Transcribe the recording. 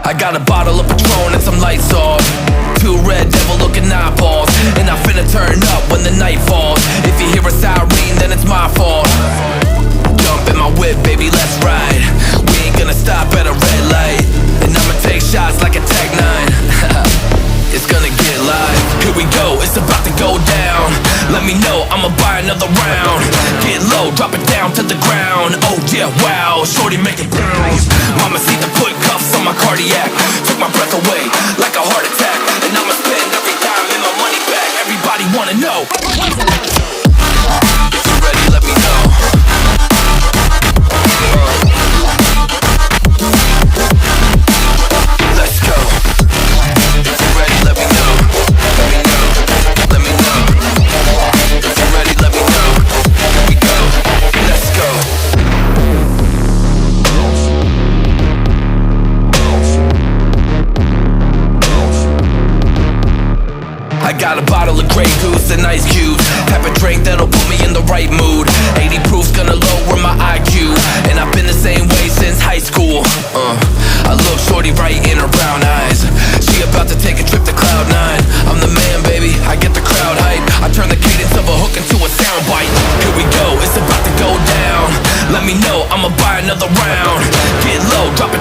I got a bottle of Patron and some lights off, two red devil looking eyeballs, and I finna turn up when the night falls. If you hear a siren, then it's my fault. Jump in my whip, baby, let's ride. We ain't gonna stop at a red light, and I'ma take shots like a Tech 9. It's gonna get live. Here we go, it's about to go down. Let me know, I'ma buy another round. Get low, drop it down to the ground. Oh yeah, wow, shorty making bounce. Mama see the put cuffs on my cardiac. Took my breath away like a heart attack. And I'ma spend every dime in my money back. Everybody wanna know. If you're ready, let me know. Let's go. If you're ready, let me know. Let me know. Let me know. If you're ready, let me know. Here we go. Let's go. I got a bottle of Grey Goose and ice cubes. Have a drink that'll put me in the right mood. 80 proof's gonna lower my IQ, and I've been the same way since high school. I look shorty right in her brown eyes. She about to take a trip to Cloud 9. I'm the man, baby, I get the crowd hype. I turn the cadence of a hook into a soundbite. Here we go, it's about to go down. Let me know, I'ma buy another round. Get low, drop it